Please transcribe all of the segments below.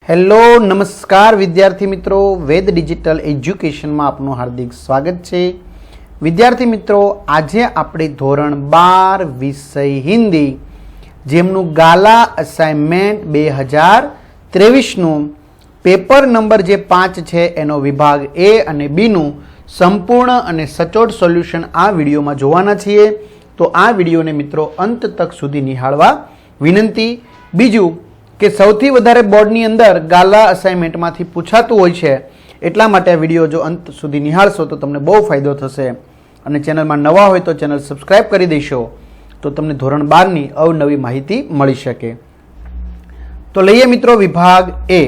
Hello નમસ્કાર વિદ્યાર્થી મિત્રો, વેદ ડિજિટલ એજ્યુકેશનમાં આપનું હાર્દિક સ્વાગત છે. વિદ્યાર્થી મિત્રો, આજે આપણે ધોરણ 12 વિષય હિન્દી જેમનું ગાલા અસાઇનમેન્ટ 2023નું પેપર નંબર જે 5 છે એનો વિભાગ એ અને બીનું સંપૂર્ણ અને સચોટ સોલ્યુશન આ વિડીયોમાં જોવાના છીએ. તો આ વિડીયોને મિત્રો અંત તક સુધી નિહાળવા વિનંતી. બીજું કે સૌથી વધારે બોર્ડની અંદર ગાલા અસાઇનમેન્ટમાંથી પૂછાતું હોય છે, એટલા માટે આ વિડીયો જો અંત સુધી નિહાળશો તો તમને બહુ ફાયદો થશે. અને ચેનલમાં નવા હોય તો ચેનલ સબસ્ક્રાઇબ કરી દેશો તો તમને ધોરણ 12ની અવનવી માહિતી મળી શકે. तो लइए मित्रों विभाग ए.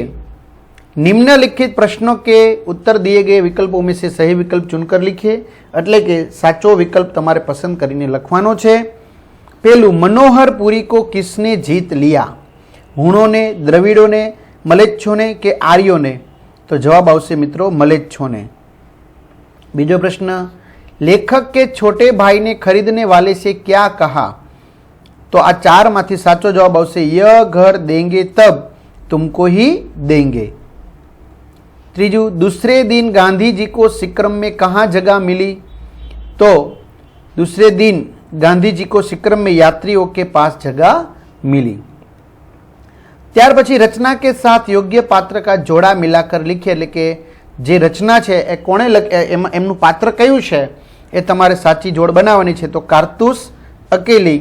निम्नलिखित प्रश्नों के उत्तर दिए गए विकल्पों में से सही विकल्प चुनकर लिखिए. એટલે કે સાચો વિકલ્પ તમારે પસંદ કરીને લખવાનો છે. પહેલું, मनोहर पुरी को किसने जीत लिया? हूणों ने, द्रविड़ों ने, मलेच्छों ने के आर्यों ने? तो जवाब आवशे मित्रों मलेच्छों ने. बीजो प्रश्न, लेखक के छोटे भाई ने खरीदने वाले से क्या कहा? तो आ चार माथी साचो जवाब आवशे यह घर देंगे तब तुमको ही देंगे. त्रीजू, दूसरे दिन गांधी जी को सिक्रम में कहाँ जगह मिली? तो दूसरे दिन गांधी जी को सिक्रम में यात्रियों के पास जगह मिली. ત્યાર પછી રચના કે સાથ યોગ્ય પાત્ર કા જોડા મિલાકર લીખીએ. એટલે કે જે રચના છે એ કોણે એમનું પાત્ર કયું છે એ તમારે સાચી જોડ બનાવવાની છે. તો કારતુસ, અકેલી.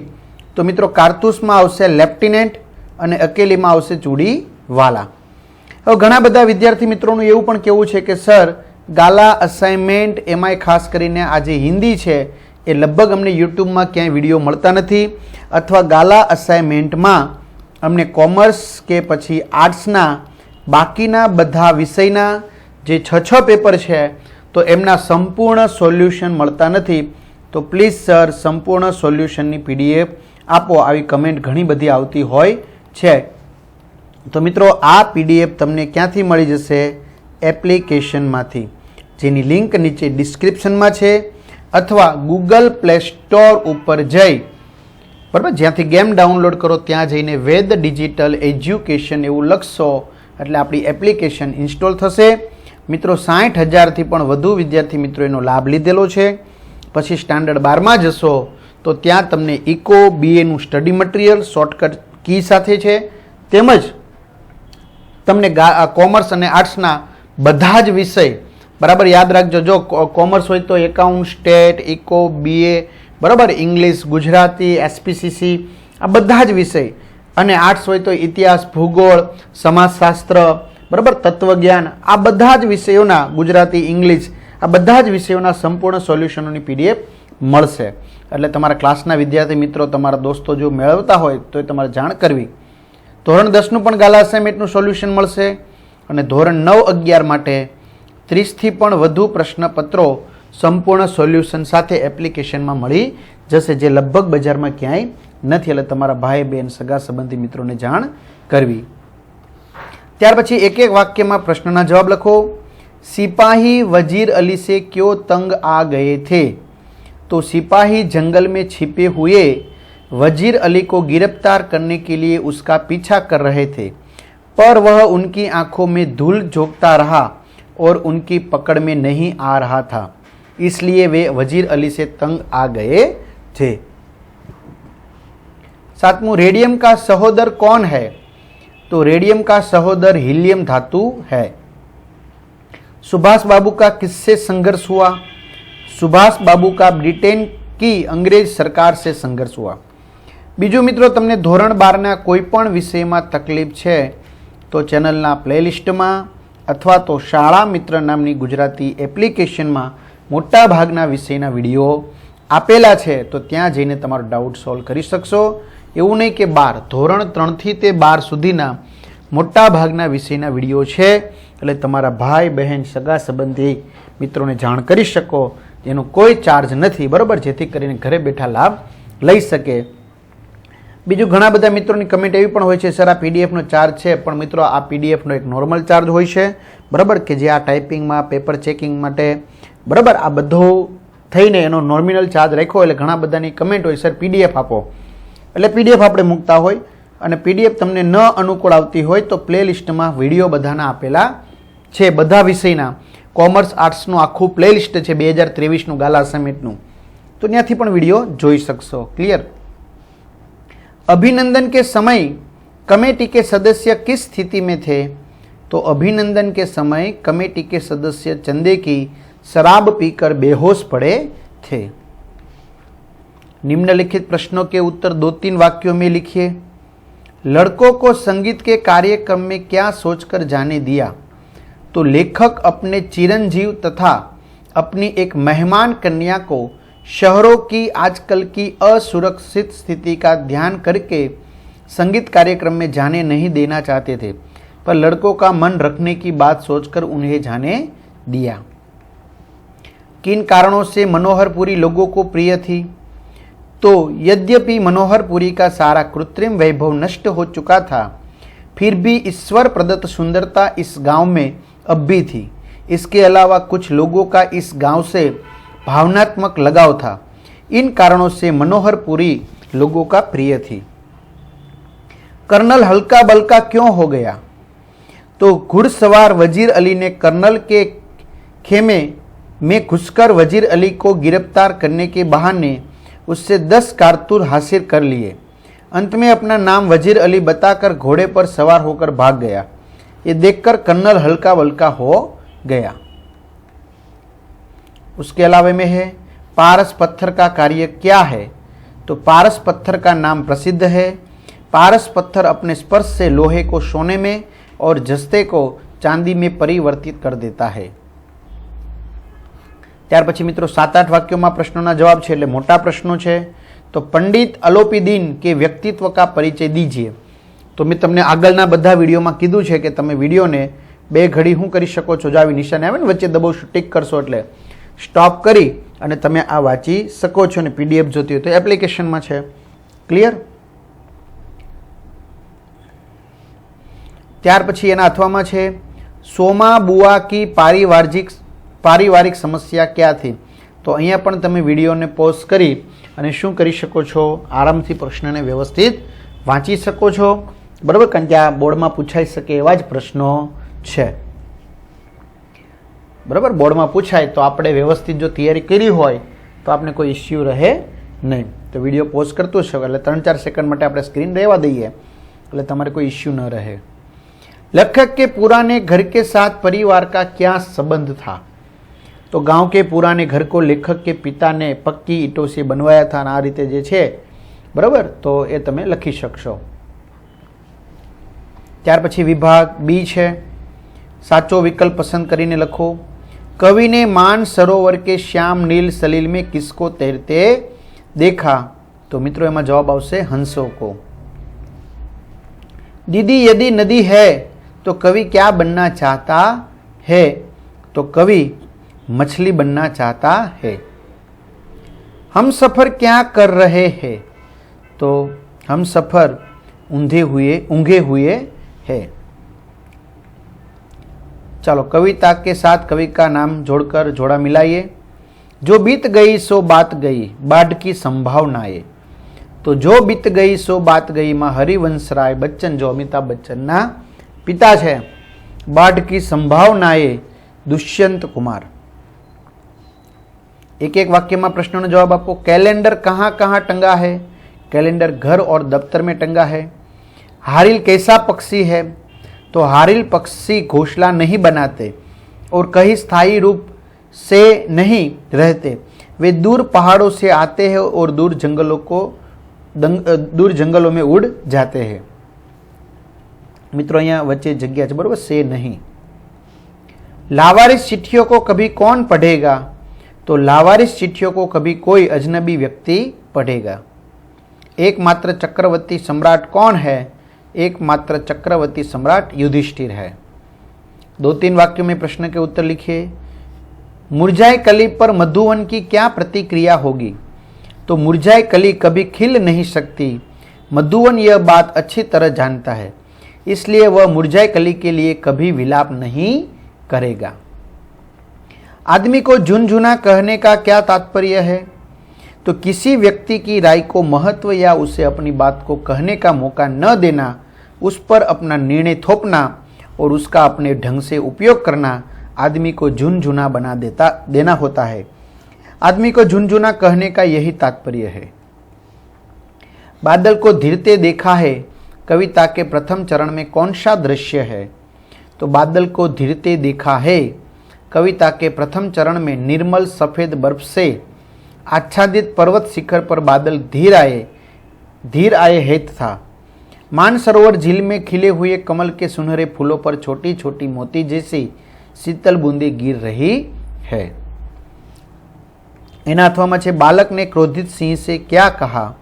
તો મિત્રો કારતુસમાં આવશે લેફ્ટિનેન્ટ અને અકેલીમાં આવશે ચૂડીવાલા. હવે ઘણા બધા વિદ્યાર્થી મિત્રોનું એવું પણ કહેવું છે કે સર ગાલા અસાઇનમેન્ટ એમાંય ખાસ કરીને આ જે હિન્દી છે એ લગભગ અમને યુટ્યુબમાં ક્યાંય વિડીયો મળતા નથી, અથવા ગાલા અસાઇનમેન્ટમાં અમને કોમર્સ કે પછી આર્ટ્સના બાકીના બધા વિષયના જે 6 પેપર છે તો એમના સંપૂર્ણ સોલ્યુશન મળતા નથી. તો પ્લીઝ સર સંપૂર્ણ સોલ્યુશનની પીડીએફ આપો, આવી કમેન્ટ ઘણી બધી આવતી હોય છે. તો મિત્રો આ પીડીએફ તમને ક્યાંથી મળી જશે? એપ્લિકેશનમાંથી, જેની લિંક નીચે ડિસ્ક્રિપ્શનમાં છે, અથવા ગૂગલ પ્લે સ્ટોર ઉપર જઈ બરાબર જ્યાંથી ગેમ ડાઉનલોડ કરો ત્યાં જઈને વેદ ડિજિટલ એજ્યુકેશન એવું લખશો એટલે આપણી એપ્લિકેશન ઇન્સ્ટોલ થશે. મિત્રો 60,000થી પણ વધુ વિદ્યાર્થી મિત્રો એનો લાભ લીધેલો છે. પછી સ્ટાન્ડર્ડ 12માં જશો તો ત્યાં તમને ઇકો બીએનું સ્ટડી મટીરિયલ શોર્ટકટ કી સાથે છે, તેમજ તમને કોમર્સ અને આર્ટ્સના બધા જ વિષય બરાબર યાદ રાખજો. જો કોમર્સ હોય તો એકાઉન્ટ, સ્ટેટ, ઇકો, બીએ બરાબર, ઇંગ્લિશ, ગુજરાતી, એસપીસીસી આ બધા જ વિષય, અને આર્ટ્સ હોય તો ઇતિહાસ, ભૂગોળ, સમાજશાસ્ત્ર બરાબર, તત્વજ્ઞાન આ બધા જ વિષયોના, ગુજરાતી, ઇંગ્લિશ આ બધા જ વિષયોના સંપૂર્ણ સોલ્યુશનોની પીડીએફ મળશે. એટલે તમારા ક્લાસના વિદ્યાર્થી મિત્રો, તમારા દોસ્તો જો મેળવતા હોય તો એ તમારે જાણ કરવી. ધોરણ 10નું પણ ગાલા અસાઇનમેન્ટનું સોલ્યુશન મળશે, અને ધોરણ 9-11 માટે 30થી પણ વધુ પ્રશ્નપત્રો સંપૂર્ણ સોલ્યુશન સાથે એપ્લિકેશનમાં મળી જશે, જે લગભગ બજારમાં ક્યાંય નથી. એટલે તમારા ભાઈ, બહેન, સગા સંબંધી મિત્રોને જાણ કરવી. ત્યાર પછી એક એક વાક્યમાં પ્રશ્નના જવાબ લખો. सिपाही वजीर अली से क्यों तंग आ गए थे? तो सिपाही जंगल में छिपे हुए वजीर अली को गिरफ्तार करने के लिए उसका पीछा कर रहे थे, पर वह उनकी आंखों में धूल झोंकता रहा और उनकी पकड़ में नहीं आ रहा था, इसलिए वे वजीर अली से तंग आ गए थे. 7वां, रेडियम का सहोदर कौन है? तो रेडियम का सहोदर हीलियम धातु है. सुभाष बाबू का किससे संघर्ष हुआ? सुभाष बाबू का ब्रिटेन की अंग्रेज सरकार से संघर्ष हुआ. बीजू मित्रों, तमने धोरण 12 कोई पण विषयમાં તકલીફ છે તો ચેનલના પ્લેલિસ્ટમાં અથવા તો શાળા મિત્ર નામની ગુજરાતી એપ્લિકેશનમાં મોટા ભાગના વિષયના વિડીયો આપેલા છે, તો ત્યાં જઈને તમારો ડાઉટ સોલ્વ કરી શકશો. એવું નહીં કે 12, ધોરણ 3થી તે 12 સુધીના મોટા ભાગના વિષયના વિડીયો છે, એટલે તમારા ભાઈ, બહેન, સગા સંબંધી મિત્રોને જાણ કરી શકો. એનો કોઈ ચાર્જ નથી બરાબર, જેથી કરીને ઘરે બેઠા લાભ લઈ શકે. બીજું ઘણા બધા મિત્રોની કમેન્ટ એવી પણ હોય છે, સર આ પીડીએફનો ચાર્જ છે, પણ મિત્રો આ પીડીએફનો એક નોર્મલ ચાર્જ હોય છે બરાબર, કે જે આ ટાઈપિંગમાં, પેપર ચેકિંગ માટે બરાબર આ બધું થઈને એનો નોમિનલ ચાર્જ રાખ્યો. એટલે ઘણા બધાની કમેન્ટ હોય, સર પીડીએફ આપો, એટલે પીડીએફ આપણે મૂકતા હોય. અને પીડીએફ તમને ન અનુકૂળ આવતી હોય તો પ્લેલિસ્ટમાં વિડીયો બધાના આપેલા છે, બધા વિષયના કોમર્સ આર્ટ્સનું આખું પ્લેલિસ્ટ છે 2023નું ગાલા અસાઇનમેન્ટનું, તો ત્યાંથી પણ વિડીયો જોઈ શકશો. ક્લિયર. अभिनंदन के समय कमेटी के सदस्य किस स्थिति में थे? तो अभिनंदन के समय कमेटी के सदस्य चंदे की शराब पीकर बेहोश पड़े थे. निम्नलिखित प्रश्नों के उत्तर 2-3 वाक्यों में लिखिए. लड़कों को संगीत के कार्यक्रम में क्या सोचकर जाने दिया? तो लेखक अपने चिरंजीव तथा अपनी एक मेहमान कन्या को शहरों की आजकल की असुरक्षित स्थिति का ध्यान करके संगीत कार्यक्रम में जाने नहीं देना चाहते थे, पर लड़कों का मन रखने की बात सोचकर उन्हें जाने दिया. किन कारणों से मनोहरपुरी लोगों को प्रिय थी? तो यद्यपि मनोहरपुरी का सारा कृत्रिम वैभव नष्ट हो चुका था, फिर भी ईश्वर प्रदत्त सुंदरता इस गांव में अब भी थी. इसके अलावा कुछ लोगों का इस गांव से भावनात्मक लगाव था. इन कारणों से मनोहरपुरी लोगों का प्रिय थी. कर्नल हल्का बल्का क्यों हो गया? तो घुड़सवार वजीर अली ने कर्नल के खेमे में घुसकर वजीर अली को गिरफ्तार करने के बहाने उससे 10 कारतूस हासिल कर लिए. अंत में अपना नाम वजीर अली बताकर घोड़े पर सवार होकर भाग गया. ये देखकर कर्नल हल्का बल्का हो गया. उसके अलावा में है पारस पत्थर का कार्य क्या है? तो पारस पत्थर का नाम प्रसिद्ध है. पारस पत्थर अपने स्पर्श से लोहे को सोने में और जस्ते को चांदी में परिवर्तित कर देता है. ત્યાર પછી મિત્રો 7-8 વાક્યોમાં પ્રશ્નોના જવાબ છે, એટલે મોટા પ્રશ્નો છે. તો પંડિત અલોપીદીન કે વ્યક્તિત્વ કા પરિચય દીજીએ. તો મેં તમને આગળના બધા વિડીયોમાં કીધું છે કે તમે વિડીયોને 2 ઘડી શું કરી શકો છો, જો આવી નિશાની આવે ને વચ્ચે દબાવશો ટિક કરશો એટલે સ્ટોપ કરી અને તમે આ વાંચી શકો છો. અને પીડીએફ જોતી હોય તો એપ્લિકેશનમાં છે. ક્લિયર. ત્યાર પછી એના અથવામાં છે સોમા બુઆ કી પારિવારિક સમસ્યા ક્યાં થી? તો અહીંયા પણ તમે વિડીયોને પોઝ કરી અને શું કરી શકો છો, આરામથી પ્રશ્નને વ્યવસ્થિત વાંચી શકો છો. બરાબર, કારણ કે આ બોર્ડમાં પૂછાઈ શકે એવા જ પ્રશ્નો છે. બરાબર, બોર્ડમાં પૂછાય તો આપણે વ્યવસ્થિત જો તૈયારી કરી હોય તો આપણે કોઈ ઇસ્યુ રહે નહીં. તો વિડીયો પોઝ કરતો છે એટલે 3-4 સેકન્ડ માટે આપણે સ્ક્રીન રહેવા દઈએ એટલે તમારે કોઈ ઇસ્યુ ન રહે. लेखक के पुराने घर के साथ परिवार का क्या संबंध था? तो गांव के पुराने घर को लेखक के पिता ने पक्की ईंटों से बनवाया था. आ रीते जे छे, बराबर, तो ए तमे लखी शकशो. त्यार पछी विभाग बी छे. साचो विकल्प पसंद करीने लखो. कवि ने मान सरोवर के श्याम नील सलील में किसको तैरते देखा? तो मित्रों एमां जवाब आवशे हंसों को. दीदी यदि नदी है तो कवि क्या बनना चाहता है? तो कवि मछली बनना चाहता है. हम सफर क्या कर रहे हैं? तो हम सफर ऊंघे हुए है. चलो कविता के साथ कवि का नाम जोड़कर जोड़ा मिलाइए. जो बीत गई सो बात गई, बाढ़ की संभावनाएं. तो जो बीत गई सो बात गई में हरिवंश राय बच्चन जो अमिताभ बच्चन ना पिता है. बाढ़ की संभावनाएं दुष्यंत कुमार. एक एक वाक्य में प्रश्नों जवाब आपको. कैलेंडर कहाँ कहाँ टंगा है? कैलेंडर घर और दफ्तर में टंगा है. हारिल कैसा पक्षी है? तो हारिल पक्षी घोंसला नहीं बनाते और कहीं स्थायी रूप से नहीं रहते. वे दूर पहाड़ों से आते हैं और दूर जंगलों में उड़ जाते हैं. मित्रों यहाँ वच्चे जग्या है, बराबर, से नहीं. लावारिस चिट्ठियों को कभी कौन पढ़ेगा? तो लावारिस चिट्ठियों को कभी कोई अजनबी व्यक्ति पढ़ेगा. एकमात्र चक्रवर्ती सम्राट कौन है? एकमात्र चक्रवर्ती सम्राट युधिष्ठिर है. 2-3 वाक्यों में प्रश्न के उत्तर लिखिए. मुरझाई कली पर मधुवन की क्या प्रतिक्रिया होगी? तो मुरझाई कली कभी खिल नहीं सकती. मधुवन यह बात अच्छी तरह जानता है, इसलिए वह मुरझाई कली के लिए कभी विलाप नहीं करेगा. आदमी को झुनझुना कहने का क्या तात्पर्य है? तो किसी व्यक्ति की राय को महत्व या उसे अपनी बात को कहने का मौका न देना, उस पर अपना निर्णय थोपना और उसका अपने ढंग से उपयोग करना आदमी को झुनझुना बना देना होता है। आदमी को झुनझुना कहने का यही तात्पर्य है। बादल को घिरते देखा है कविता के प्रथम चरण में कौन सा दृश्य है? तो बादल को घिरते देखा है कविता के प्रथम चरण में निर्मल सफेद बर्फ से आच्छादित पर्वत शिखर पर बादल धीर आए हेत था। मानसरोवर झील में खिले हुए कमल के सुनहरे फूलों पर छोटी छोटी मोती जैसी शीतल बूंदे गिर रही है। एना अथवामां छे बालक ने क्रोधित सिंह से क्या कहा?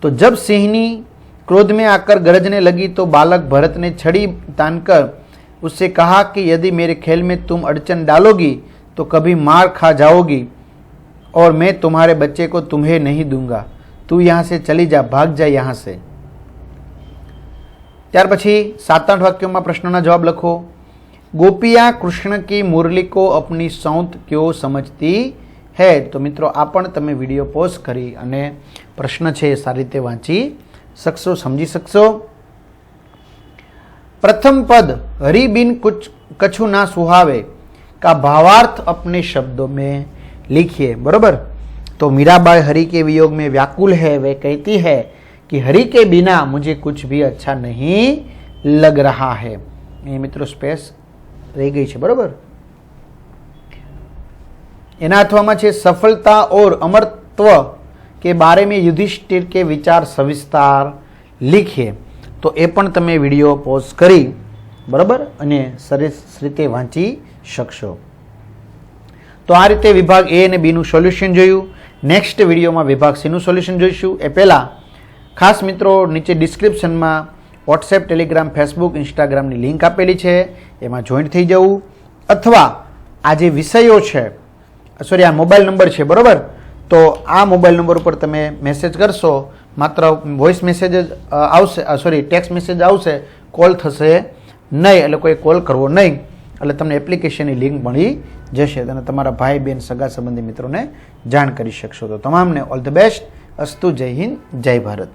तो जब सिंहनी क्रोध में आकर गरजने लगी तो बालक भरत ने छड़ी तानकर उससे कहा कि यदि मेरे खेल में तुम अड़चन डालोगी तो कभी मार खा जाओगी और मैं तुम्हारे बच्चे को तुम्हें नहीं दूंगा। तू यहां से चली जा, भाग जा यहां से। त्यार पछी 7-8 वाक्यों में प्रश्नों जवाब लखो। गोपिया कृष्ण की मुरली को अपनी सौंत क्यों समझती है? तो मित्रों आ पण तमे विडियो पॉज करी अने प्रश्न छे सारी रीते वांची शकशो, समझी शकशो। प्रथम पद हरि बिन कुछ कछु ना सुहावे का भावार्थ अपने शब्दों में लिखिए। बरोबर। तो मीराबाई हरि के वियोग में व्याकुल है। वे कहती है कि हरि के बिना मुझे कुछ भी अच्छा नहीं लग रहा है। ये मित्रों स्पेस रह गई है। बरोबर। एना अथवामां छे सफलता और अमरत्व के बारे में युधिष्ठिर के विचार सविस्तार लिखिए। तो ए पण तमे विडियो पॉज करी बराबर अने सरस रीते वांची शकशो। तो आ रीते विभाग ए अने बी नु सोल्यूशन जोयुं। नेक्स्ट विडियो में विभाग सी नु सोल्यूशन जोईशुं। ए पहेला खास मित्रों नीचे डिस्क्रिप्शन में व्हाट्सएप, टेलिग्राम, फेसबुक, इंस्टाग्राम की लिंक आपेली है, एमां जॉइन थई जवुं। अथवा आ जे विषयो छे, सॉरी आ मोबाइल नंबर है बराबर, तो आ मोबाइल नंबर पर तमे मेसेज करशो, मात्र वॉइस मेसेज आवशे, सॉरी टेक्स्ट मेसेज आवशे, कॉल थशे नहीं, एटले कोई कॉल करवो नहीं, एटले तमने एप्लिकेशन की लिंक मळी जशे अने तमारा भाई बहन सगा संबंधी मित्रों ने जाण करी शकशो। तो तमामने ऑल द बेस्ट। अस्तु। जय हिंद, जय भारत।